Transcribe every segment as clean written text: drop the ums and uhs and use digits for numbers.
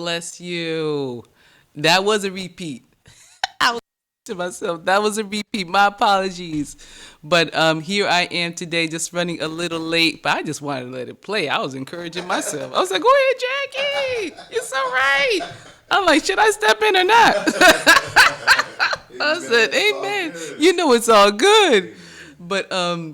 Bless you. That was a repeat. I was to myself. That was a repeat. My apologies. But here I am today, just running a little late. But I just wanted to let it play. I was encouraging myself. I was like, "Go ahead, Jackie. You're so right." I'm like, "Should I step in or not?" I said, "Amen." You know it's all good. But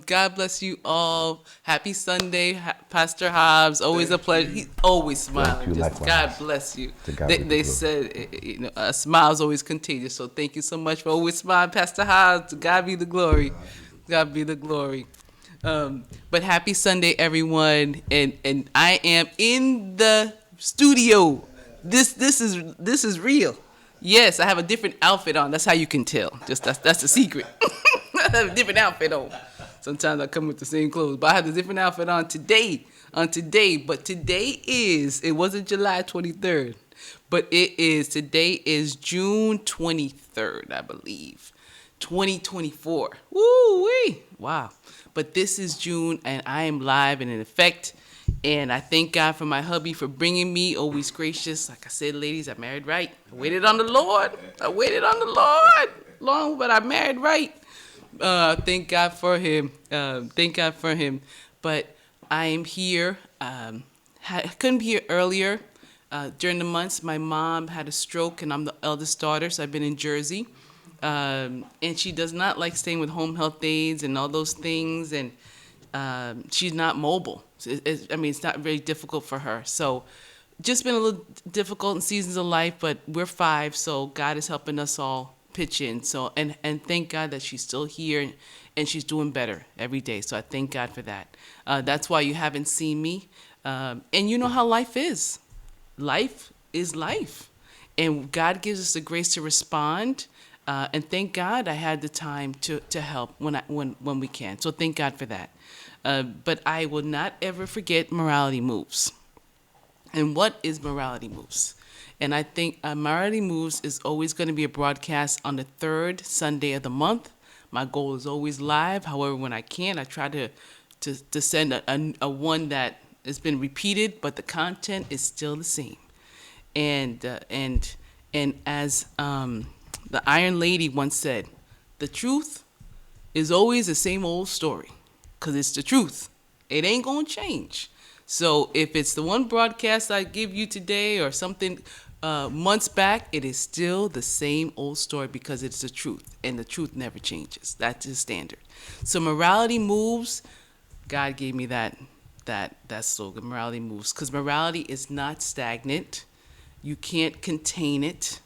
God bless you all. Happy Sunday, Pastor Hobbs. Always a pleasure. He's always smiling. Just God bless you. They said, a smile is always contagious. So thank you so much for always smiling, Pastor Hobbs. To God be the glory. God be the glory. But happy Sunday, everyone. And I am in the studio. This is real. Yes, I have a different outfit on. That's how you can tell. Just that's the secret. I have a different outfit on. Sometimes I come with the same clothes, but I have a different outfit on today. But today it wasn't July 23rd, but today is June 23rd, I believe. 2024. Woo wee. Wow. But this is June, and I am live and in effect. And I thank God for my hubby for bringing me, always gracious. Like I said, ladies, I married right. I waited on the Lord. Long, but I married right. Thank God for him. But I am here. I couldn't be here earlier. During the months, my mom had a stroke, and I'm the eldest daughter, so I've been in Jersey. And she does not like staying with home health aides and all those things, and she's not mobile. It's not very difficult for her. So just been a little difficult in seasons of life, but we're 5, so God is helping us all pitch in. So and thank God that she's still here and she's doing better every day. So I thank God for that. That's why you haven't seen me. And you know how life is. Life is life. And God gives us the grace to respond. And thank God I had the time to help when we can. So thank God for that. But I will not ever forget Morality Moves. And what is Morality Moves? And I think Morality Moves is always going to be a broadcast on the third Sunday of the month. My goal is always live. However, when I can, I try to send a one that has been repeated, but the content is still the same. And as the Iron Lady once said, the truth is always the same old story, because it's the truth. It ain't going to change. So if it's the one broadcast I give you today or something months back, it is still the same old story because it's the truth, and the truth never changes. That's the standard. So Morality Moves, God gave me that slogan, Morality Moves, because morality is not stagnant. You can't contain it.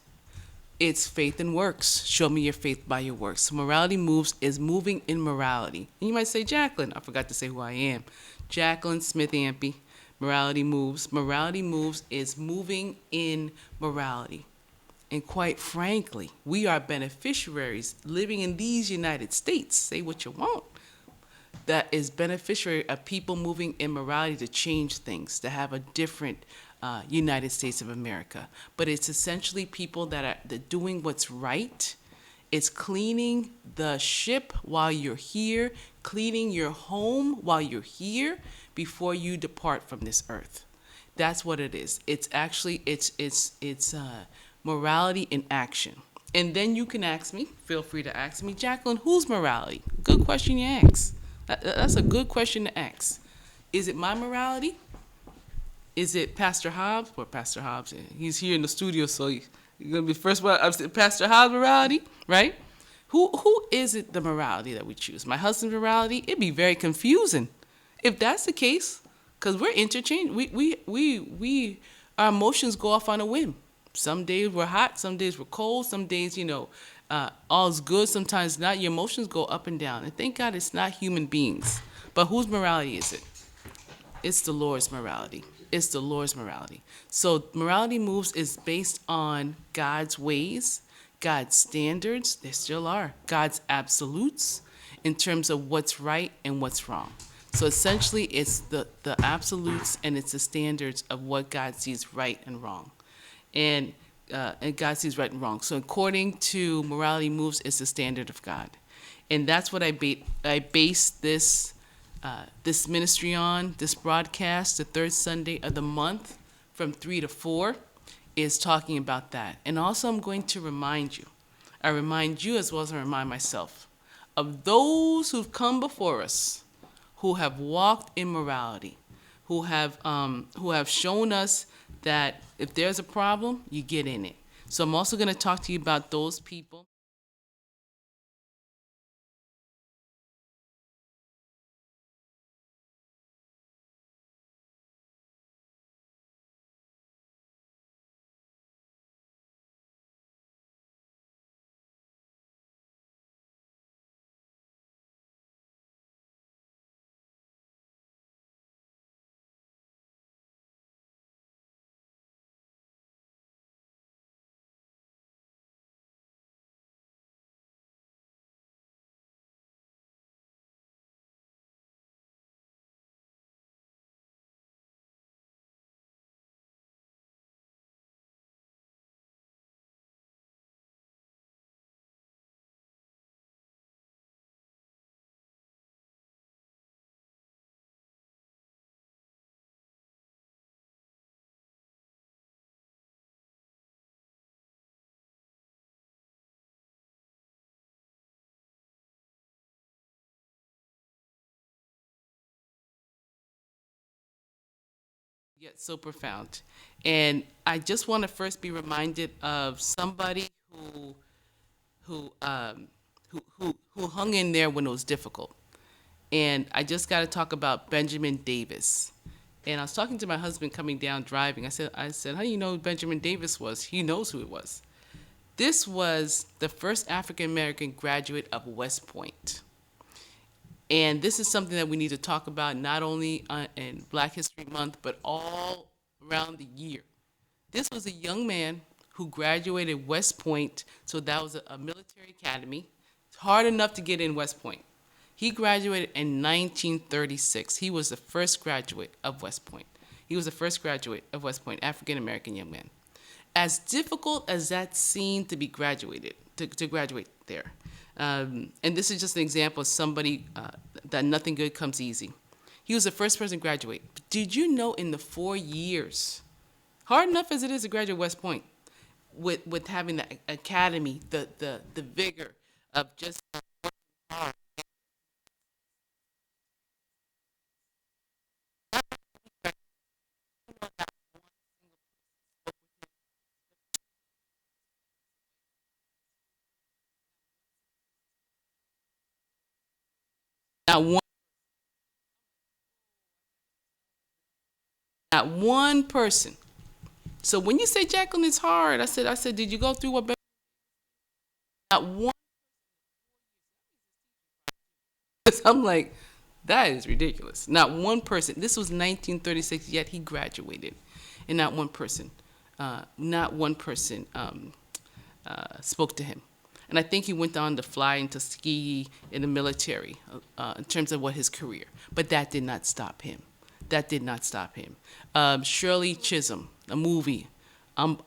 It's faith and works. Show me your faith by your works. So Morality Moves is moving in morality. And you might say, Jacqueline, I forgot to say who I am. Jacqueline Smith Ampey, Morality Moves. Morality Moves is moving in morality. And quite frankly, we are beneficiaries living in these United States. Say what you want. That is beneficiary of people moving in morality to change things, to have a different United States of America. But it's essentially people that are doing what's right. It's cleaning the ship while you're here, cleaning your home while you're here before you depart from this earth. That's what it is. It's actually it's morality in action. And then you can ask me, feel free to ask me, Jacqueline, whose morality? Good question you ask. That's a good question to ask. Is it my morality? Is it Pastor Hobbs? Or Pastor Hobbs, he's here in the studio, so you're going to be first one. I'm saying Pastor Hobbs' morality, right? Who is it the morality that we choose? My husband's morality? It'd be very confusing if that's the case, because we're interchangeable. Our emotions go off on a whim. Some days we're hot, some days we're cold, some days, all's good, sometimes not. Your emotions go up and down. And thank God it's not human beings. But whose morality is it? It's the Lord's morality. It's the Lord's morality. So Morality Moves is based on God's ways, God's standards, there still are, God's absolutes in terms of what's right and what's wrong. So essentially it's the absolutes and it's the standards of what God sees right and wrong. And God sees right and wrong. So according to Morality Moves, it's the standard of God. And that's what I base this ministry on, this broadcast, the third Sunday of the month from 3 to 4. is talking about that. And also, I'm going to remind you, I remind you as well as I remind myself, of those who've come before us, who have walked in morality, who have shown us that if there's a problem, you get in it. So I'm also going to talk to you about those people. Yet so profound. And I just want to first be reminded of somebody who who hung in there when it was difficult. And I just got to talk about Benjamin Davis. And I was talking to my husband coming down driving. I said, how do you know who Benjamin Davis was? He knows who it was. This was the first African American graduate of West Point. And this is something that we need to talk about not only in Black History Month, but all around the year. This was a young man who graduated West Point, so that was a military academy. It's hard enough to get in West Point. He graduated in 1936. He was the first graduate of West Point. He was the first graduate of West Point, African American young man. As difficult as that seemed to be to graduate there, and this is just an example of somebody that nothing good comes easy. He was the first person to graduate. But did you know in the 4 years, hard enough as it is to graduate West Point, with having the academy, the vigor of just hard. Not one, not one person. So when you say Jacqueline, it's hard. I said, did you go through what? Not one. I'm like, that is ridiculous. Not one person. This was 1936, yet he graduated, and not one person spoke to him. And I think he went on to fly into ski in the military in terms of what his career. But that did not stop him. That did not stop him. Shirley Chisholm, a movie. I'm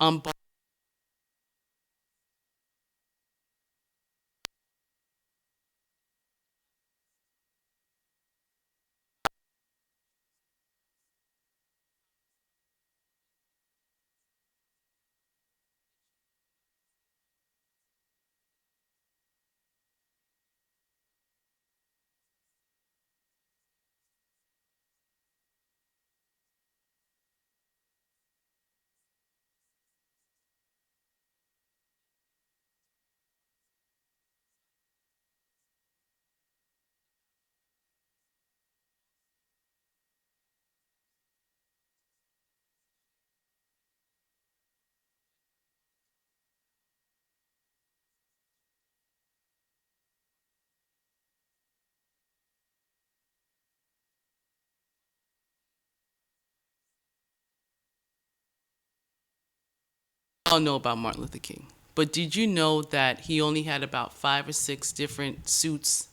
all know about Martin Luther King. But did you know that he only had about 5 or 6 different suits?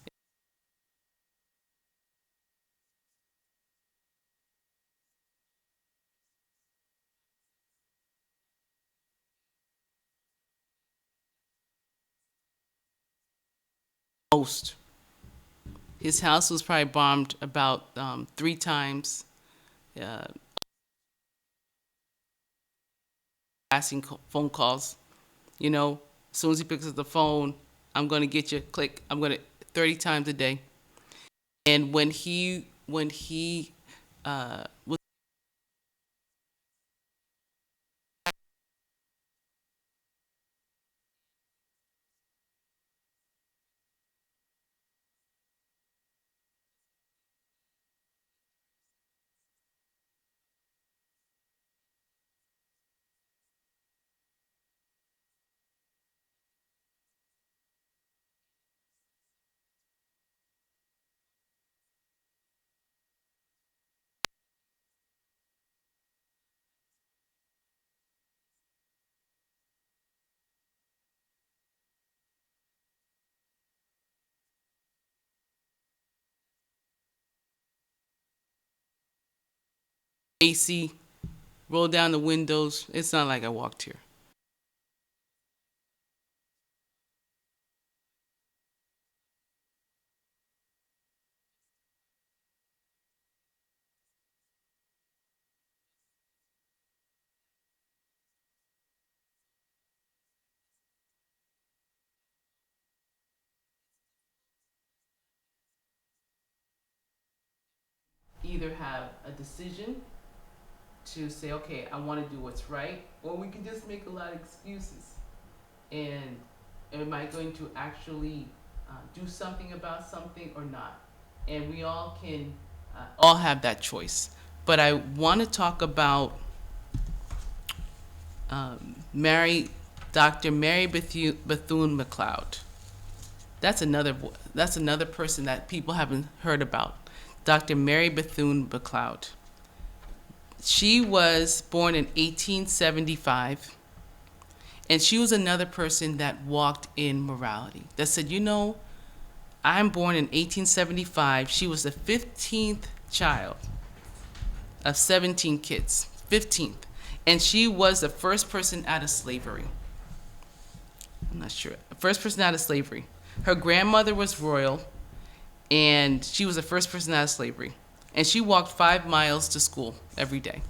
Most. His house was probably bombed about 3 times. Uh, asking phone calls. You know, as soon as he picks up the phone, I'm going to get you. Click. I'm going to 30 times a day. And when he was AC, roll down the windows. It's not like I walked here. Either have a decision to say, okay, I want to do what's right, or we can just make a lot of excuses. And am I going to actually do something about something or not? And we all can all have that choice. But I want to talk about Mary, Dr. Mary Bethune McLeod. That's another person that people haven't heard about. Dr. Mary Bethune McLeod. She was born in 1875, and she was another person that walked in morality. That said, you know, I'm born in 1875. She was the 15th child of 17 kids. 15th. And she was the first person out of slavery. I'm not sure. First person out of slavery. Her grandmother was royal, and she was the first person out of slavery. And she walked 5 miles to school every day.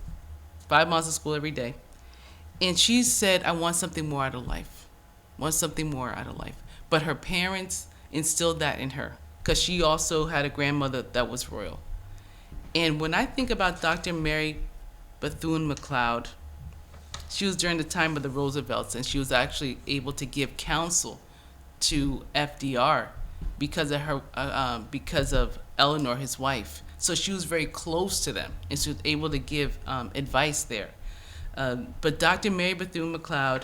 5 miles to school every day. And she said, I want something more out of life. Want something more out of life. But her parents instilled that in her, because she also had a grandmother that was royal. And when I think about Dr. Mary Bethune McLeod, she was during the time of the Roosevelts, and she was actually able to give counsel to FDR because of Eleanor, his wife. So she was very close to them, and she was able to give advice there. But Dr. Mary Bethune McLeod,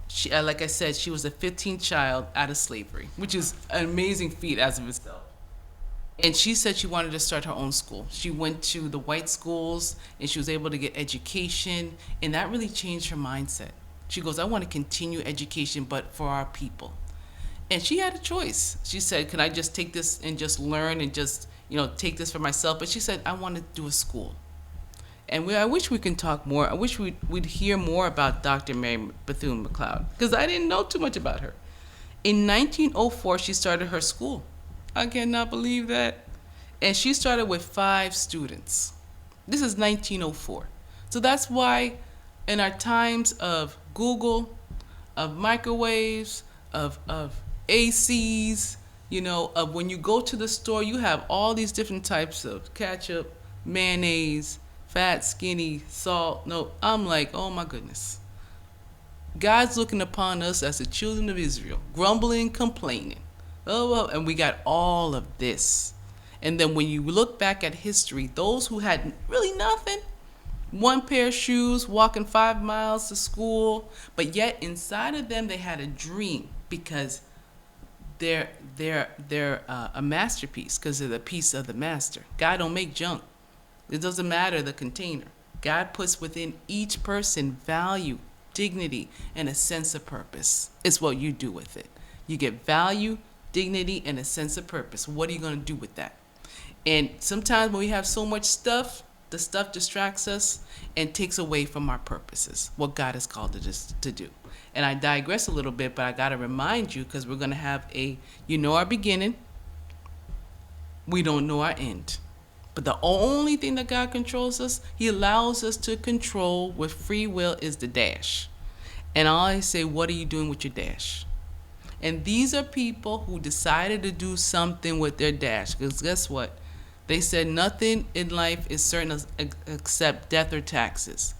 she, like I said, she was the 15th child out of slavery, which is an amazing feat as of itself. And she said she wanted to start her own school. She went to the white schools, and she was able to get education, and that really changed her mindset. She goes, I want to continue education, but for our people. And she had a choice. She said, can I just take this and just learn and just, take this for myself? But she said, I want to do a school. And I wish we can talk more. I wish we'd hear more about Dr. Mary Bethune McLeod, because I didn't know too much about her. In 1904, she started her school. I cannot believe that. And she started with 5 students. This is 1904. So that's why in our times of Google, of microwaves, of ACs, of when you go to the store, you have all these different types of ketchup, mayonnaise, fat, skinny, salt. No, I'm like, oh my goodness. God's looking upon us as the children of Israel, grumbling, complaining. Oh, well, and we got all of this. And then when you look back at history, those who had really nothing, 1 pair of shoes, walking 5 miles to school, but yet inside of them they had a dream, because they're a masterpiece, because they're the piece of the master. God don't make junk. It doesn't matter the container. God puts within each person value, dignity, and a sense of purpose. It's what you do with it. You get value, dignity, and a sense of purpose. What are you going to do with that? And sometimes when we have so much stuff, the stuff distracts us and takes away from our purposes, what God has called us to do. And I digress a little bit, but I got to remind you, because we're going to have our beginning, we don't know our end. But the only thing that God controls us, he allows us to control with free will, is the dash. And I always say, what are you doing with your dash? And these are people who decided to do something with their dash. Because guess what? They said nothing in life is certain except death or taxes.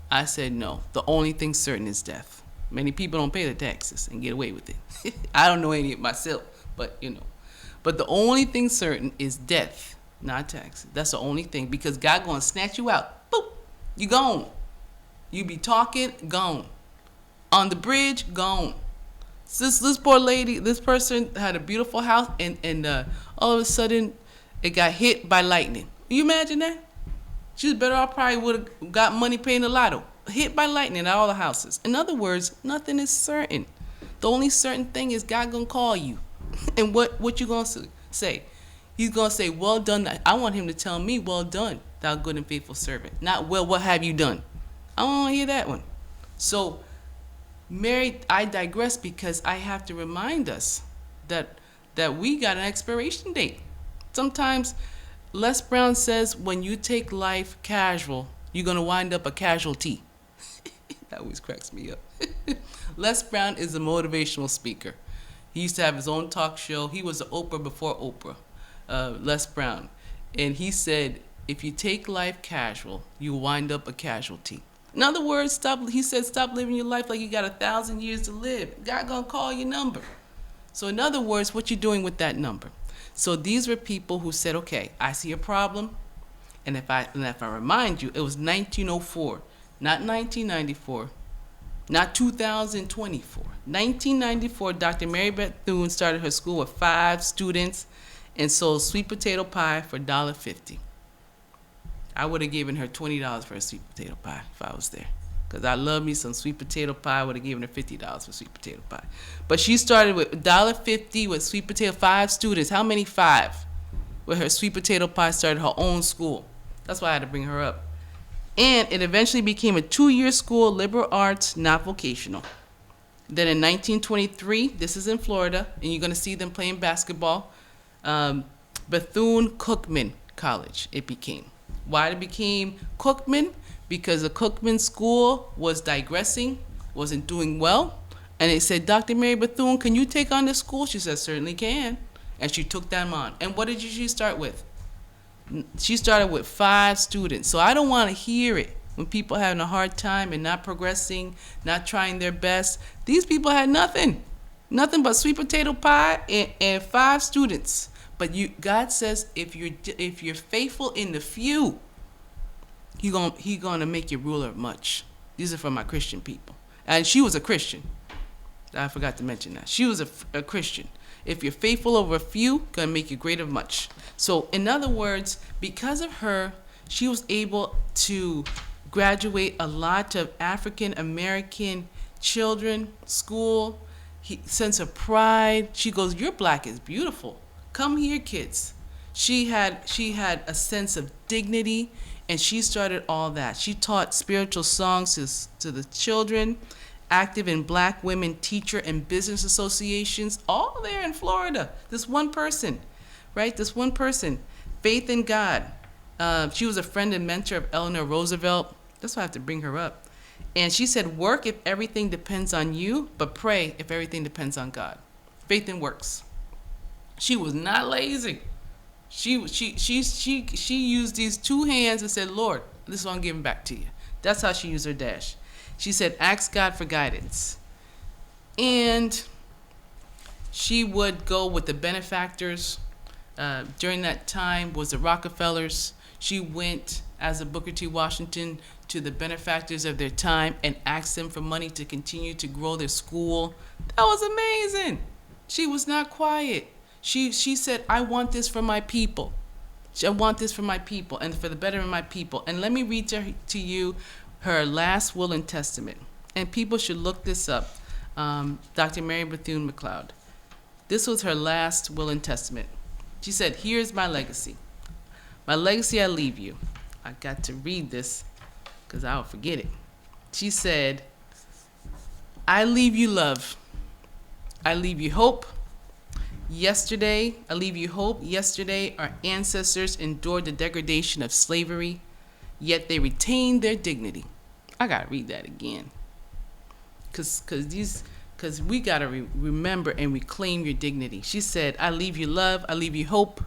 I said no. The only thing certain is death. Many people don't pay their taxes and get away with it. I don't know any of it myself, but you know. But the only thing certain is death, not taxes. That's the only thing, because God gonna snatch you out. Boop, you gone. You be talking, gone. On the bridge, gone. This poor lady, this person had a beautiful house, and all of a sudden, it got hit by lightning. You imagine that? She was better off, probably would have got money paying the lotto. Hit by lightning at all the houses. In other words, nothing is certain. The only certain thing is God gonna call you. And what you gonna say? He's gonna say, well done. I want him to tell me, well done, thou good and faithful servant. Not, well, what have you done? I don't want to hear that one. So, Mary, I digress because I have to remind us that we got an expiration date. Sometimes Les Brown says when you take life casual, you're going to wind up a casualty. That always cracks me up. Les Brown is a motivational speaker. He used to have his own talk show. He was the Oprah before Oprah, Les Brown. And he said, if you take life casual, you wind up a casualty. In other words, he said, stop living your life like you got 1,000 years to live. God gonna call your number. So in other words, what you doing with that number? So these were people who said, okay, I see a problem. And if I remind you, it was 1904, not 1994, not 2024. 1994, Dr. Mary Bethune started her school with 5 students and sold sweet potato pie for $1.50. I would have given her $20 for a sweet potato pie if I was there. Because I love me some sweet potato pie. I would have given her $50 for sweet potato pie. But she started with $1.50 with sweet potato, 5 students. How many 5? With her sweet potato pie, started her own school. That's why I had to bring her up. And it eventually became a 2-year school, liberal arts, not vocational. Then in 1923, this is in Florida, and you're going to see them playing basketball, Bethune-Cookman College it became. Why it became Cookman? Because the Cookman school was digressing, wasn't doing well. And they said, Dr. Mary Bethune, can you take on this school? She said, certainly can. And she took them on. And what did she start with? She started with 5 students. So I don't want to hear it when people are having a hard time and not progressing, not trying their best. These people had nothing but sweet potato pie and 5 students. But God says if you're faithful in the few, He gonna make you ruler of much. These are from my Christian people, and she was a Christian. I forgot to mention that she was a Christian. If you're faithful over a few, gonna make you great of much. So in other words, because of her, she was able to graduate a lot of African American children, school, sense of pride. She goes, "Your black is beautiful. Come here, kids." She had a sense of dignity, and she started all that. She taught spiritual songs to the children, active in black women teacher and business associations, all there in Florida. This one person, right? This one person, faith in God. She was a friend and mentor of Eleanor Roosevelt. That's why I have to bring her up. And she said, work if everything depends on you, but pray if everything depends on God. Faith and works. She was not lazy. She used these 2 hands and said, Lord, this is what I'm giving back to you. That's how she used her dash. She said, ask God for guidance. And she would go with the benefactors. During that time was the Rockefellers. She went as a Booker T. Washington to the benefactors of their time and asked them for money to continue to grow their school. That was amazing. She was not quiet. She said, I want this for my people. I want this for my people and for the betterment of my people. And let me read to you her last will and testament. And people should look this up. Dr. Mary Bethune McLeod. This was her last will and testament. She said, here's my legacy. My legacy I leave you. I got to read this because I'll forget it. She said, I leave you love. I leave you hope. Yesterday, I leave you hope. Yesterday, our ancestors endured the degradation of slavery, yet they retained their dignity. I gotta read that again. because we gotta remember and reclaim your dignity. She said, "I leave you love, I leave you hope.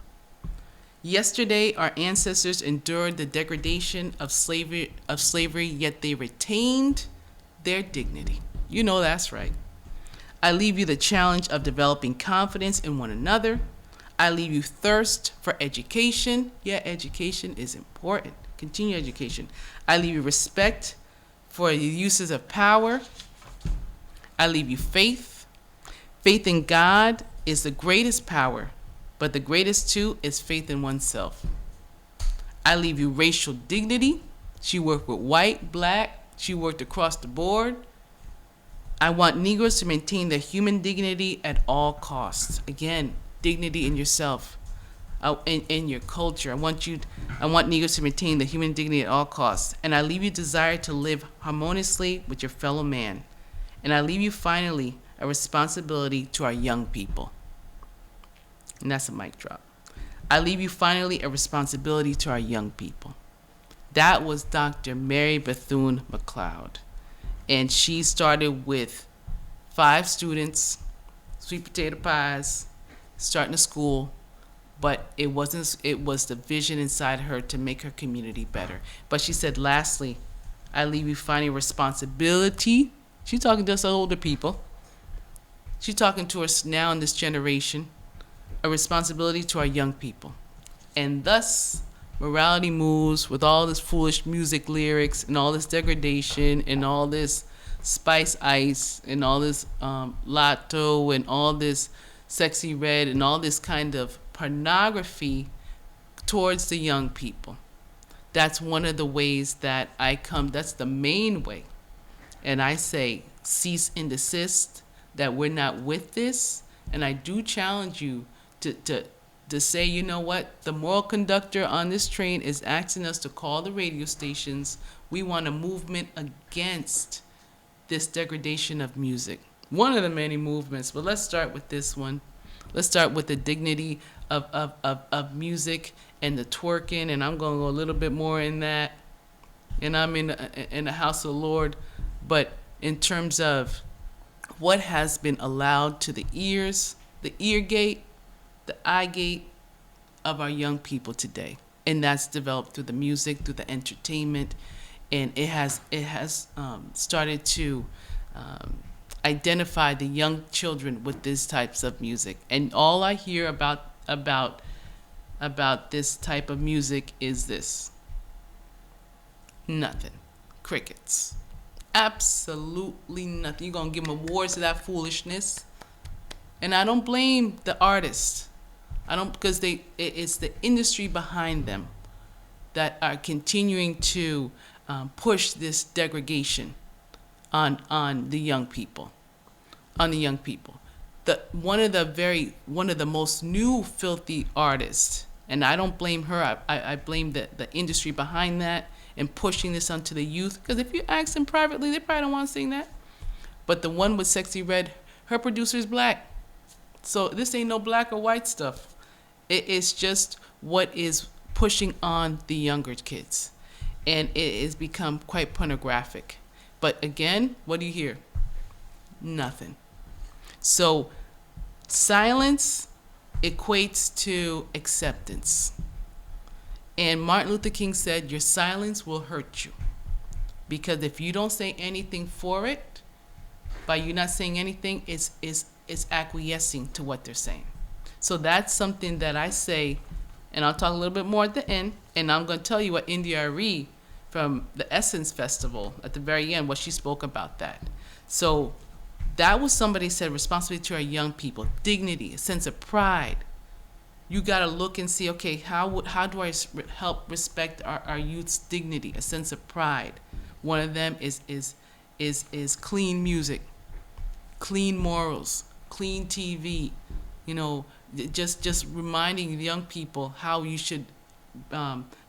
Yesterday, our ancestors endured the degradation of slavery, yet they retained their dignity." You know that's right. "I leave you the challenge of developing confidence in one another. I leave you thirst for education." Yeah, education is important. Continue education. "I leave you respect for the uses of power. I leave you faith. Faith in God is the greatest power, but the greatest too is faith in oneself. I leave you racial dignity." She worked with white, black. She worked across the board. "I want Negroes to maintain their human dignity at all costs." Again, dignity in yourself, in your culture. I want Negroes to maintain the human dignity at all costs. "And I leave you desire to live harmoniously with your fellow man. And I leave you finally a responsibility to our young people." And that's a mic drop. "I leave you finally a responsibility to our young people." That was Dr. Mary Bethune-McLeod. And she started with 5 students, sweet potato pies, starting a school, but it was the vision inside her to make her community better. But she said, lastly, "I leave you finding responsibility." She's talking to us older people. She's talking to us now in this generation, a responsibility to our young people. And thus, morality moves with all this foolish music lyrics and all this degradation and all this Spice Ice and all this Lotto and all this Sexy Red and all this kind of pornography towards the young people. That's one of the ways that that's the main way. And I say, cease and desist, that we're not with this. And I do challenge you to say, you know what, the moral conductor on this train is asking us to call the radio stations. We want a movement against this degradation of music. One of the many movements, but let's start with this one. Let's start with the dignity of music and the twerking, and I'm going to go a little bit more in that. And I'm in the house of the Lord, but in terms of what has been allowed to the ears, the ear gate, the eye gate of our young people today. And that's developed through the music, through the entertainment, and it has started to identify the young children with these types of music. And all I hear about this type of music is this: nothing. Crickets. Absolutely nothing. You're going to give them awards to that foolishness. And I don't blame the artists. Because it's the industry behind them that are continuing to push this degradation on the young people. One of the most new filthy artists, and I don't blame her. I blame the industry behind that and pushing this onto the youth. Because if you ask them privately, they probably don't want to sing that. But the one with Sexy Red, her producer is black. So this ain't no black or white stuff. It is just what is pushing on the younger kids. And it has become quite pornographic. But again, what do you hear? Nothing. So silence equates to acceptance. And Martin Luther King said, your silence will hurt you. Because if you don't say anything for it, by you not saying anything, it's acquiescing to what they're saying. So that's something that I say, and I'll talk a little bit more at the end, and I'm going to tell you what India Arie from the Essence Festival at the very end, what she spoke about that. So that was somebody said responsibility to our young people, dignity, a sense of pride. You got to look and see, okay, how do I help respect our youth's dignity, a sense of pride? One of them is clean music, clean morals, clean TV, just reminding young people how you should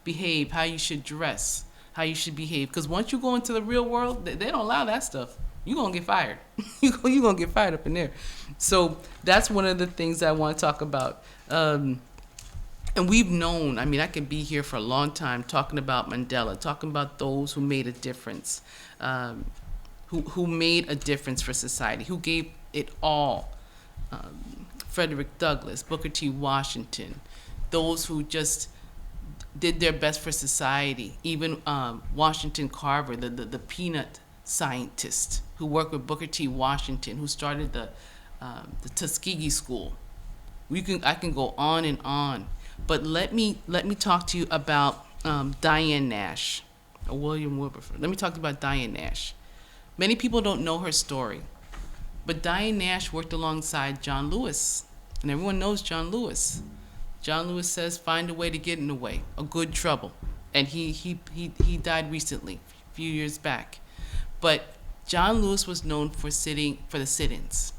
behave, how you should dress, how you should behave. Because once you go into the real world, they don't allow that stuff. You're going to get fired. You're going to get fired up in there. So that's one of the things I want to talk about. And we've known, I can be here for a long time talking about Mandela, talking about those who made a difference, who made a difference for society, who gave it all. Frederick Douglass, Booker T. Washington, those who just did their best for society. Even Washington Carver, the peanut scientist who worked with Booker T. Washington, who started the Tuskegee School. I can go on and on, but let me talk to you about Diane Nash, or William Wilberforce. Let me talk to you about Diane Nash. Many people don't know her story, but Diane Nash worked alongside John Lewis, and everyone knows John Lewis. John Lewis says, "Find a way to get in the way, a good trouble," and he died recently, a few years back. But John Lewis was known for the sit-ins.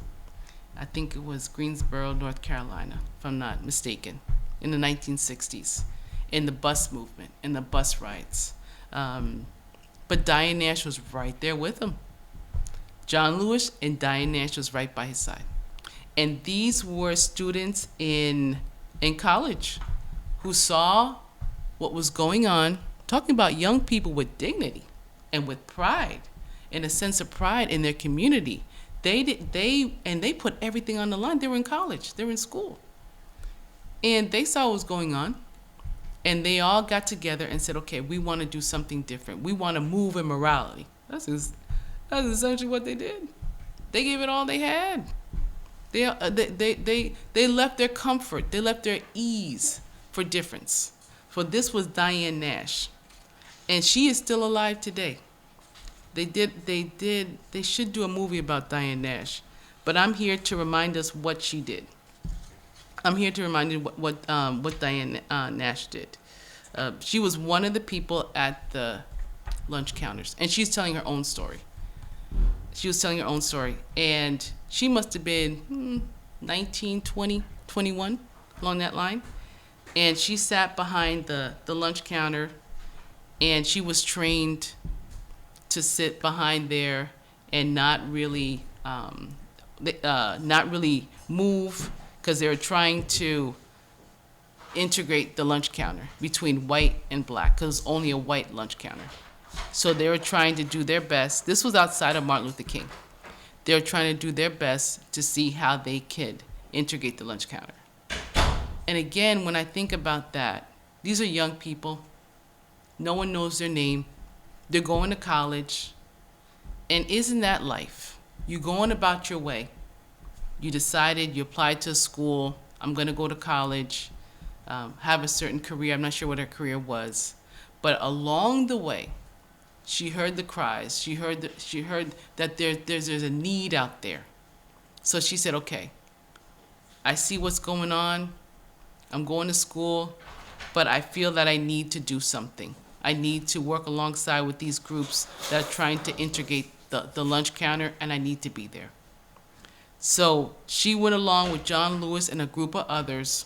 I think it was Greensboro, North Carolina, if I'm not mistaken, in the 1960s, in the bus movement, in the bus rides. But Diane Nash was right there with him. John Lewis and Diane Nash was right by his side. And these were students in college who saw what was going on, talking about young people with dignity and with pride, and a sense of pride in their community. They put everything on the line. They were in college, they were in school. And they saw what was going on, and they all got together and said, okay, we want to do something different. We want to move in morality. That's essentially what they did. They gave it all they had. They left their comfort, they left their ease for difference. For this was Diane Nash, and she is still alive today. They should do a movie about Diane Nash, but I'm here to remind us what she did. I'm here to remind you what Diane Nash did. She was one of the people at the lunch counters, and she's telling her own story. She was telling her own story, and she must have been 19, 20, 21, along that line. And she sat behind the lunch counter, and she was trained to sit behind there and not really move, because they were trying to integrate the lunch counter between white and black, because it's only a white lunch counter. So they were trying to do their best. This was outside of Martin Luther King. They were trying to do their best to see how they could integrate the lunch counter. And again, when I think about that, these are young people. No one knows their name. They're going to college. And isn't that life? You're going about your way. You decided, you applied to a school. I'm going to go to college, have a certain career. I'm not sure what her career was. But along the way, she heard the cries. She heard that there's a need out there. So she said, okay, I see what's going on. I'm going to school, but I feel that I need to do something. I need to work alongside with these groups that are trying to integrate the lunch counter, and I need to be there. So she went along with John Lewis and a group of others,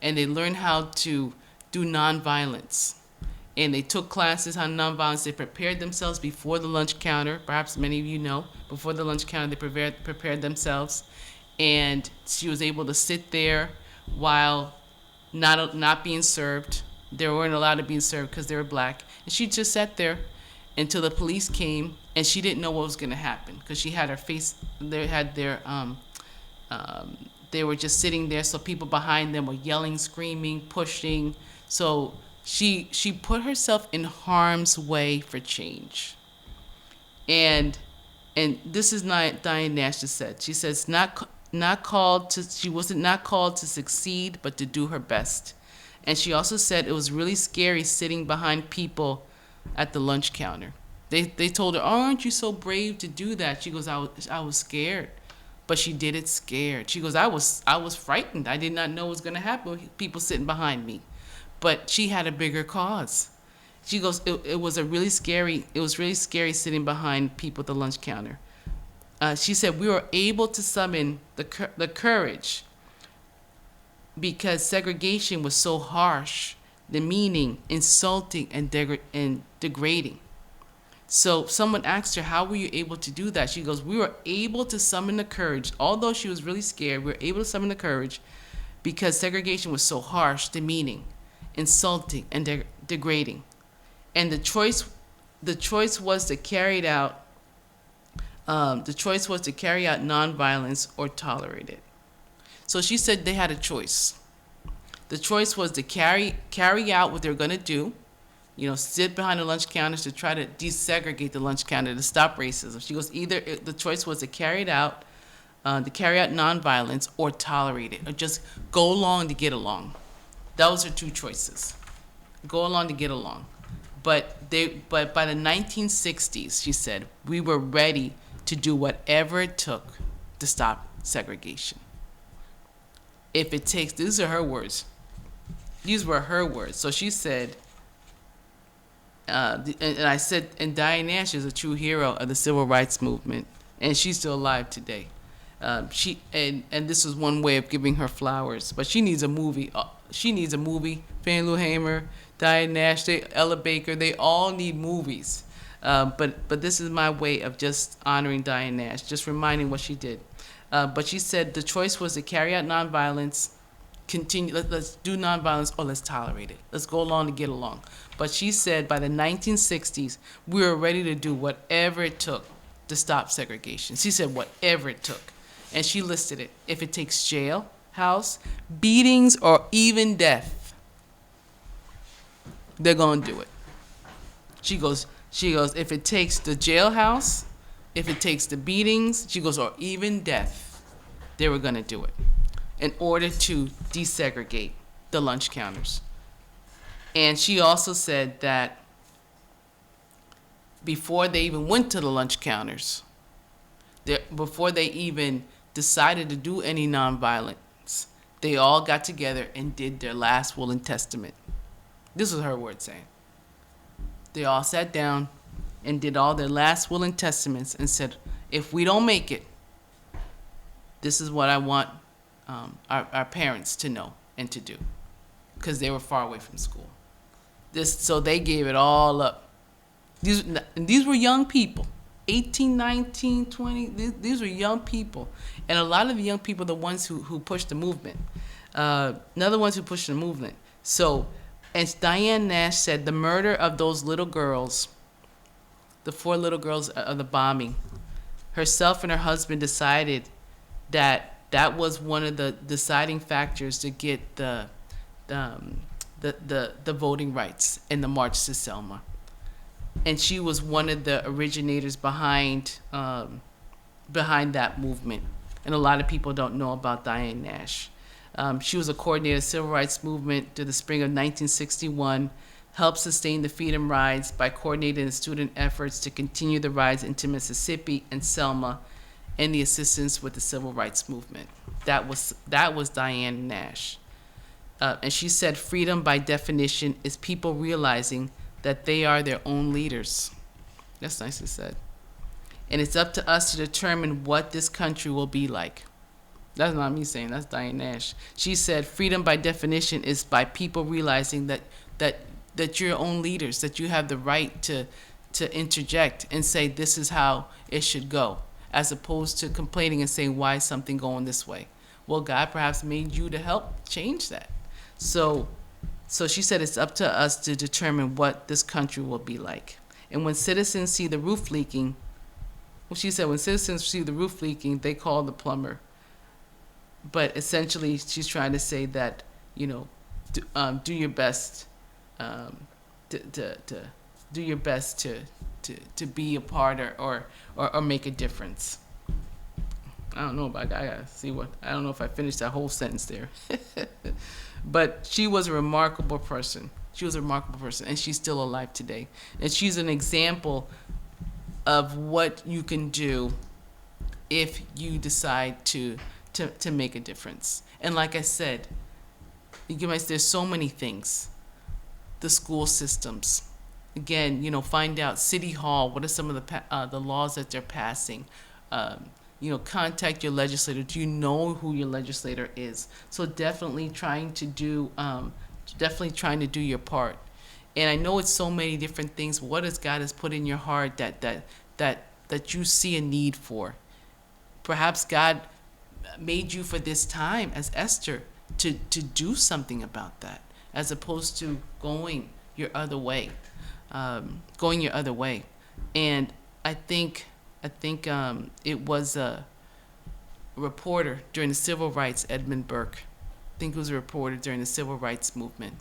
and they learned how to do nonviolence. And they took classes on nonviolence. They prepared themselves before the lunch counter. Perhaps many of you know, before the lunch counter, they prepared themselves. And she was able to sit there while not being served. They weren't allowed to be served because they were black. And she just sat there until the police came, and she didn't know what was going to happen because she had her face. They were just sitting there, so people behind them were yelling, screaming, pushing. So she put herself in harm's way for change. And this is not Diane Nash just said. She says she wasn't called to succeed, but to do her best. And she also said it was really scary sitting behind people at the lunch counter. They told her, "Oh, aren't you so brave to do that?" She goes, I was scared. But she did it scared. She goes, I was frightened. I did not know what was going to happen with people sitting behind me. But she had a bigger cause. She goes, it was really scary sitting behind people at the lunch counter. She said, we were able to summon the courage because segregation was so harsh, demeaning, insulting, and degrading. So someone asked her, how were you able to do that? She goes, we were able to summon the courage. Although she was really scared, we were able to summon the courage because segregation was so harsh, demeaning, insulting, and degrading. And the choice was to carry it out The choice was to carry out nonviolence or tolerate it. So she said they had a choice. The choice was to carry out what they're going to do, sit behind the lunch counters to try to desegregate the lunch counter to stop racism. She goes, the choice was to carry out nonviolence or tolerate it, or just go along to get along. Those are two choices. Go along to get along. But by the 1960s, she said, we were ready to do whatever it took to stop segregation. If it takes, these are her words. These were her words. So she said, and I said, and Diane Nash is a true hero of the civil rights movement, and she's still alive today. And this is one way of giving her flowers. But she needs a movie. She needs a movie. Fannie Lou Hamer, Diane Nash, Ella Baker, they all need movies. But this is my way of just honoring Diane Nash, just reminding what she did. But she said the choice was to carry out nonviolence, let's do nonviolence, or let's tolerate it. Let's go along to get along. But she said by the 1960s, we were ready to do whatever it took to stop segregation. She said whatever it took. And she listed it. If it takes jail, house, beatings, or even death, they're going to do it. She goes, if it takes the jailhouse, if it takes the beatings, she goes, or even death, they were going to do it in order to desegregate the lunch counters. And she also said that before they even went to the lunch counters, before they even decided to do any nonviolence, they all got together and did their last will and testament. This was her word saying. They all sat down and did all their last will and testaments and said, if we don't make it, this is what I want our parents to know and to do, because they were far away from school. So they gave it all up. These were young people, 18, 19, 20. These were young people. And a lot of the young people are the ones who pushed the movement. Another ones who pushed the movement. So, and Diane Nash said the murder of those little girls, the 4 little girls of the bombing, herself and her husband decided that was one of the deciding factors to get the voting rights in the March to Selma. And she was one of the originators behind that movement. And a lot of people don't know about Diane Nash. She was a coordinator of the civil rights movement to the spring of 1961, helped sustain the freedom rides by coordinating the student efforts to continue the rides into Mississippi and Selma, and the assistance with the civil rights movement. That was Diane Nash. And she said freedom by definition is people realizing that they are their own leaders. That's nicely said. And it's up to us to determine what this country will be like. That's not me saying, that's Diane Nash. She said freedom by definition is by people realizing that you're your own leaders, that you have the right to interject and say this is how it should go, as opposed to complaining and saying why is something going this way. Well, God perhaps made you to help change that. So she said it's up to us to determine what this country will be like. And when citizens see the roof leaking, she said when citizens see the roof leaking, they call the plumber. But essentially, she's trying to say that, do your best to do your best to be a part or make a difference. I don't know, but I gotta see I don't know if I finished that whole sentence there. But she was a remarkable person. She was a remarkable person, and she's still alive today. And she's an example of what you can do if you decide to make a difference. And like I said, there's so many things. The school systems. Again, find out City Hall, what are some of the laws that they're passing. Contact your legislator. Do you know who your legislator is? So definitely trying to do your part. And I know it's so many different things. But what has God has put in your heart that you see a need for? Perhaps God made you for this time as Esther to do something about that, as opposed to going your other way. And I think I think it was a reporter during the civil rights, Edmund Burke. I think it was a reporter during the civil rights movement,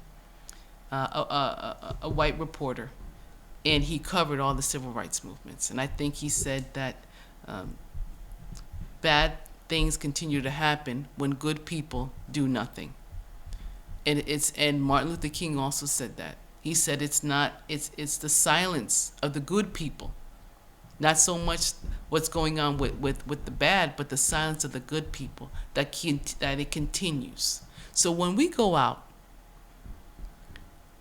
a white reporter, and he covered all the civil rights movements. And I think he said that bad things continue to happen when good people do nothing. And Martin Luther King also said that. He said it's the silence of the good people, not so much what's going on with the bad, but the silence of the good people that it continues. So when we go out,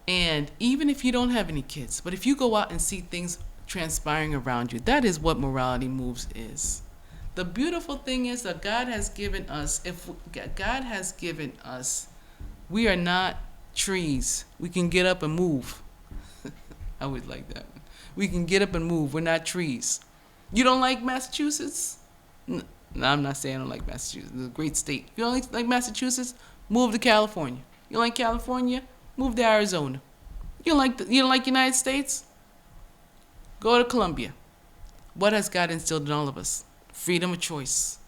and even if you don't have any kids, but if you go out and see things transpiring around you, that is what Morality Moves is. The beautiful thing is that God has given us, we are not trees. We can get up and move. I would like that one. We can get up and move. We're not trees. You don't like Massachusetts? No, I'm not saying I don't like Massachusetts. It's a great state. If you don't like Massachusetts, move to California. You don't like California? Move to Arizona. You don't like United States? Go to Colombia. What has God instilled in all of us? Freedom of choice.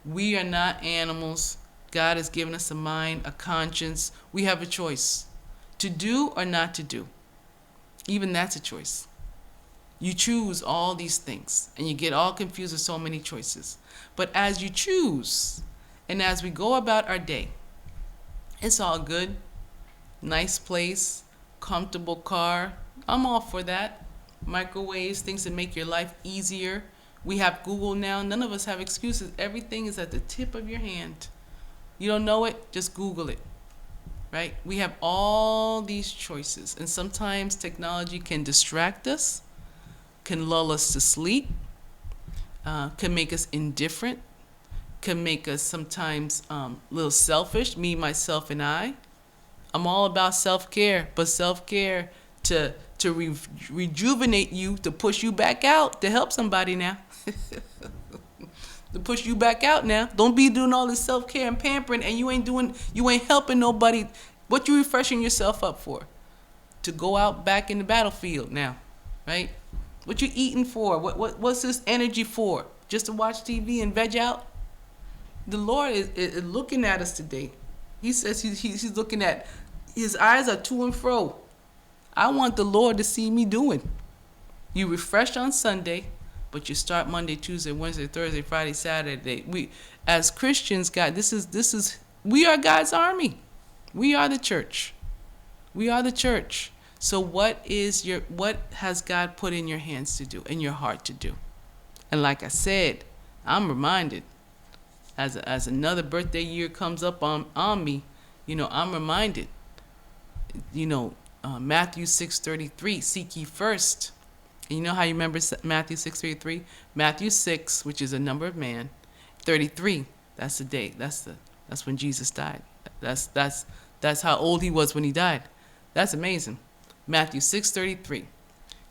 We are not animals. God has given us a mind, a conscience. We have a choice to do or not to do. Even that's a choice. You choose all these things, and you get all confused with so many choices. But as you choose, and as we go about our day, it's all good. Nice place, comfortable car. I'm all for that. Microwaves, things that make your life easier. We have Google now. None of us have excuses. Everything is at the tip of your hand. You don't know it? Just Google it, right? We have all these choices, and sometimes technology can distract us, can lull us to sleep, can make us indifferent, can make us sometimes a little selfish, me, myself, and I. I'm all about self-care, but self-care to rejuvenate you, to push you back out, to help somebody now. To push you back out now. Don't be doing all this self-care and pampering, and you ain't helping nobody. What you refreshing yourself up for? To go out back in the battlefield now, right? What you eating for? What's this energy for? Just to watch TV and veg out? The Lord is looking at us today. He says he's looking at, his eyes are to and fro. I want the Lord to see me doing. You refresh on Sunday, but you start Monday, Tuesday, Wednesday, Thursday, Friday, Saturday. We, as Christians, God, we are God's army. We are the church. We are the church. So what has God put in your hands to do, in your heart to do? And like I said, I'm reminded, as another birthday year comes up on me, I'm reminded, Matthew 6:33, seek ye first. And you know how you remember Matthew 6:33? Matthew 6, which is a number of man, 33, that's the day. That's when Jesus died. That's how old he was when he died. That's amazing. Matthew 6:33.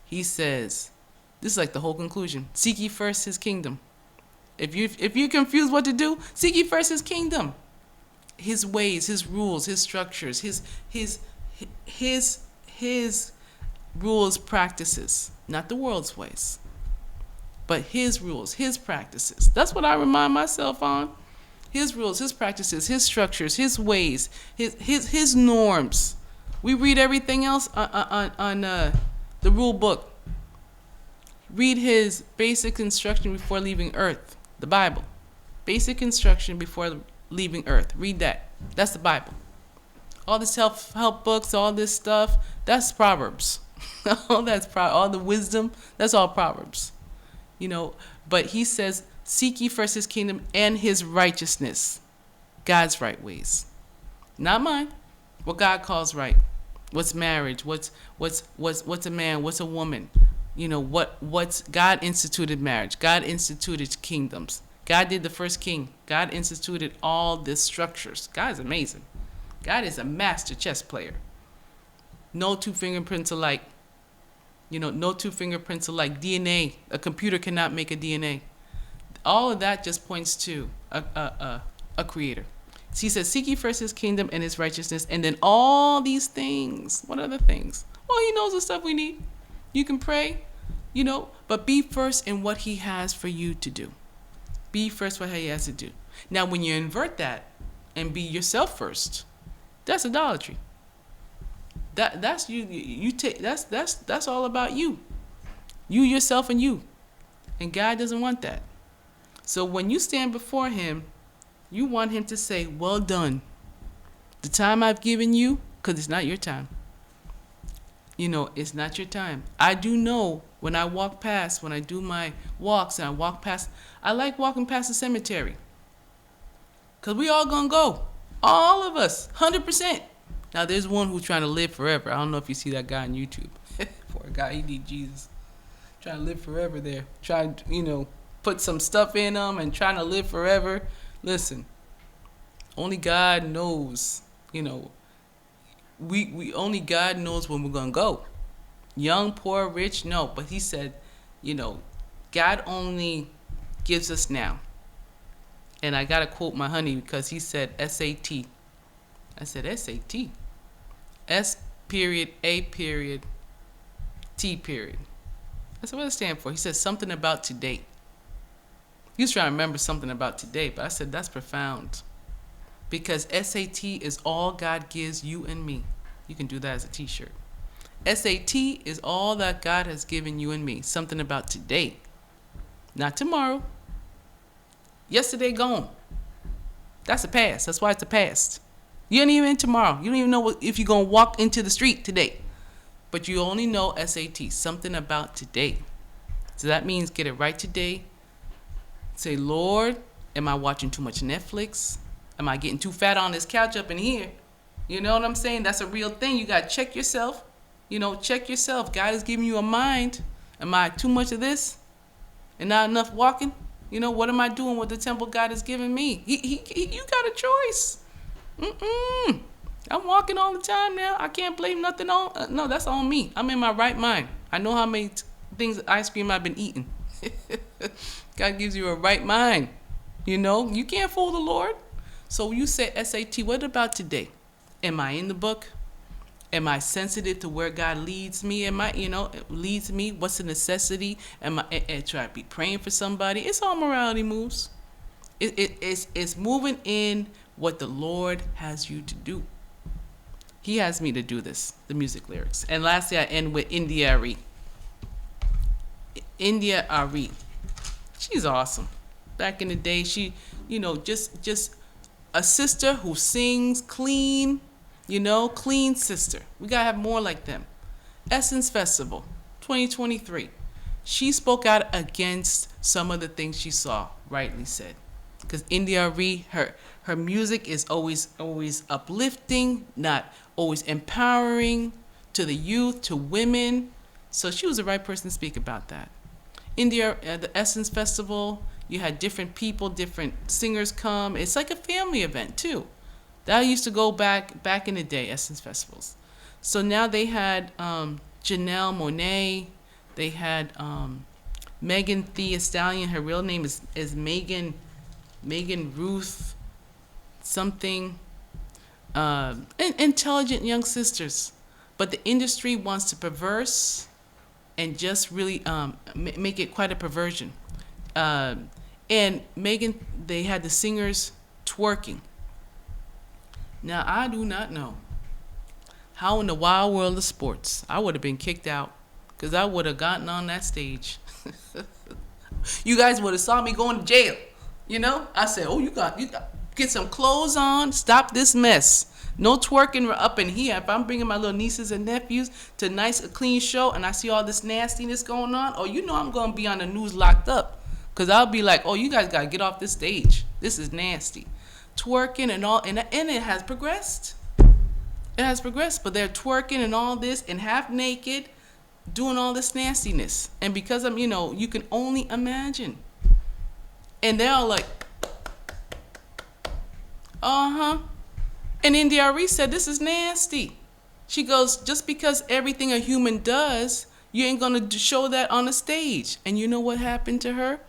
He says, this is like the whole conclusion. Seek ye first his kingdom. If you're confused what to do, seek ye first his kingdom. His ways, his rules, his structures, his rules, practices, not the world's ways, but his rules, his practices. That's what I remind myself on. His rules, his practices, his structures, his ways, his norms. We read everything else on the rule book. Read his basic instruction before leaving earth, the Bible. Basic instruction before leaving earth. Read that. That's the Bible. All this self-help books, all this stuff, that's Proverbs. all the wisdom, that's all Proverbs. But he says, seek ye first his kingdom and his righteousness. God's right ways. Not mine. What God calls right. What's marriage? What's a man? What's a woman? What's God instituted marriage. God instituted kingdoms. God did the first king. God instituted all these structures. God is amazing. God is a master chess player. No two fingerprints alike. No two fingerprints alike. DNA. A computer cannot make a DNA. All of that just points to a creator. So he says, seek ye first his kingdom and his righteousness, and then all these things. What other things? Well, he knows the stuff we need. You can pray. But be first in what he has for you to do. Be first what he has to do. Now, when you invert that and be yourself first, that's idolatry. That's you. You take that's all about you. You, yourself, and you. And God doesn't want that. So when you stand before him, you want him to say, well done. The time I've given you, because it's not your time. It's not your time. I do know when I walk past, when I do my walks and I walk past, I like walking past the cemetery. Because we all going to go. All of us, 100%. Now, there's one who's trying to live forever. I don't know if you see that guy on YouTube. Poor guy, he needs Jesus. Trying to live forever there. Trying to, put some stuff in him and trying to live forever. Listen, only God knows, we only God knows when we're going to go. Young, poor, rich, no. But he said, God only gives us now. And I got to quote my honey because he said SAT. I said SAT. S period, A period, T period. That's what it stands for. He said something about today. He was trying to remember something about today, but I said that's profound. Because SAT is all God gives you and me. You can do that as a t-shirt. SAT is all that God has given you and me. Something about today. Not tomorrow. Yesterday gone. That's a past. That's why it's a past. You ain't even in tomorrow. You don't even know if you're going to walk into the street today. But you only know SAT. Something about today. So that means get it right today. Say, Lord, am I watching too much Netflix? Am I getting too fat on this couch up in here? You know what I'm saying? That's a real thing. You got to check yourself. Check yourself. God is giving you a mind. Am I too much of this and not enough walking? What am I doing with the temple God has given me? You got a choice. I'm walking all the time now. I can't blame nothing on. No, that's on me. I'm in my right mind. I know how many things, ice cream I've been eating. God gives you a right mind. You can't fool the Lord. So you say SAT, what about today? Am I in the book? Am I sensitive to where God leads me? Am I, leads me? What's the necessity? Am I try to be praying for somebody? It's all morality moves. It's moving in what the Lord has you to do. He has me to do this, the music lyrics. And lastly, I end with India Ari. India Ari. She's awesome. Back in the day, she, just a sister who sings clean, clean sister. We got to have more like them. Essence Festival, 2023. She spoke out against some of the things she saw, rightly said. Because India Ari, her music is always uplifting, not always empowering to the youth, to women. So she was the right person to speak about that. India, the Essence Festival, you had different people, different singers come. It's like a family event too. That used to go back in the day, Essence Festivals. So now they had Janelle Monáe. They had Megan Thee Stallion. Her real name is Megan Ruth something. Intelligent young sisters. But the industry wants to perverse and just really make it quite a perversion. And Megan, they had the singers twerking. Now, I do not know how in the wild world of sports I would have been kicked out because I would have gotten on that stage. You guys would have saw me going to jail. I said, oh, you got get some clothes on, stop this mess. No twerking up in here. If I'm bringing my little nieces and nephews to a clean show and I see all this nastiness going on, I'm going to be on the news locked up. Because I'll be like, oh, you guys got to get off this stage. This is nasty. Twerking and all, and it has progressed. It has progressed, but they're twerking and all this and half naked, doing all this nastiness. And because I'm, you can only imagine. And they're all like, And India Ari said, this is nasty. She goes, just because everything a human does, you ain't going to show that on the stage. And you know what happened to her?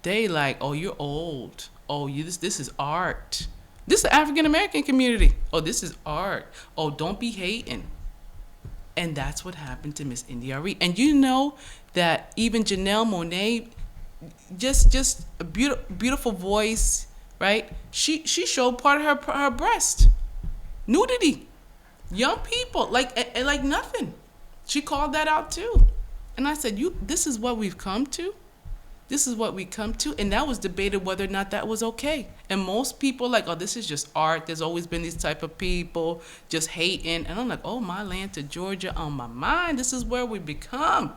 They like, oh, you're old. Oh, this is art. This is the African American community. Oh, this is art. Oh, don't be hating. And that's what happened to Miss India Reed. And you know that even Janelle Monáe, just a beautiful voice, right? She showed part of her breast, nudity, young people, like nothing. She called that out too, and I said, this is what we've come to. This is what we come to, and that was debated whether or not that was okay. And most people like, oh, this is just art. There's always been these type of people just hating, and I'm like, oh, my land to Georgia on my mind. This is where we become.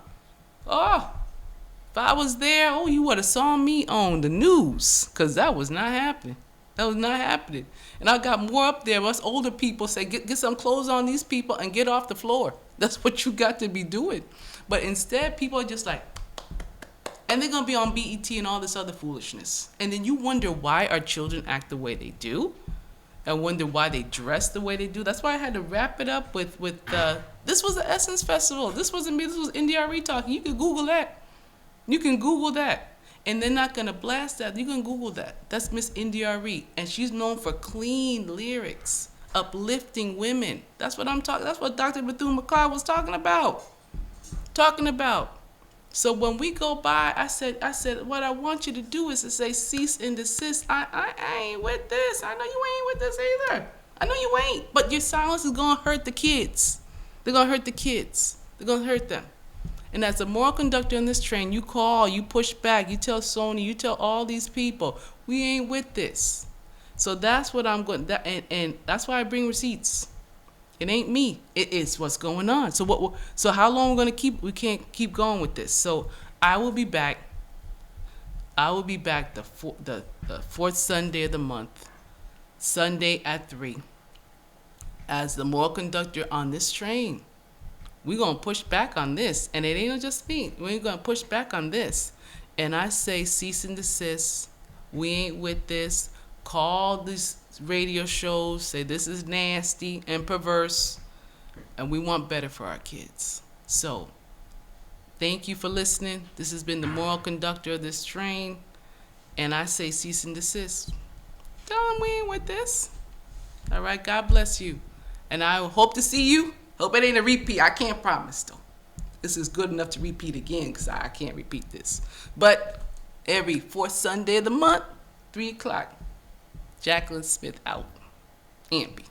Oh, if I was there, oh, you would have saw me on the news, because that was not happening. That was not happening. And I got more up there. Us older people say, get some clothes on these people and get off the floor. That's what you got to be doing. But instead, people are just like, and they're going to be on BET and all this other foolishness. And then you wonder why our children act the way they do. And wonder why they dress the way they do. That's why I had to wrap it up with this was the Essence Festival. This wasn't me. This was India Reed talking. You can Google that. You can Google that. And they're not going to blast that. You can Google that. That's Miss India Reed. And she's known for clean lyrics, uplifting women. That's what I'm talking. That's what Dr. Bethune-McLeod was talking about. So when we go by, I said, what I want you to do is to say, cease and desist. I ain't with this. I know you ain't with this either. I know you ain't. But your silence is going to hurt the kids. They're going to hurt the kids. They're going to hurt them. And as a moral conductor in this train, you call, you push back, you tell Sony, you tell all these people, we ain't with this. So that's what I'm going, and that's why I bring receipts. It ain't me. It is what's going on. So how long we're going to keep? We can't keep going with this. So I will be back. The fourth Sunday of the month, Sunday at 3, as the moral conductor on this train. We're going to push back on this. And it ain't just me. We're going to push back on this. And I say cease and desist. We ain't with this. Call these radio shows. Say this is nasty and perverse. And we want better for our kids. So thank you for listening. This has been the moral conductor of this train. And I say cease and desist. Tell them we ain't with this. All right. God bless you. And I hope to see you. Hope it ain't a repeat. I can't promise, though. This is good enough to repeat again because I can't repeat this. But every fourth Sunday of the month, 3 o'clock, Jacqueline Smith out. Ampey.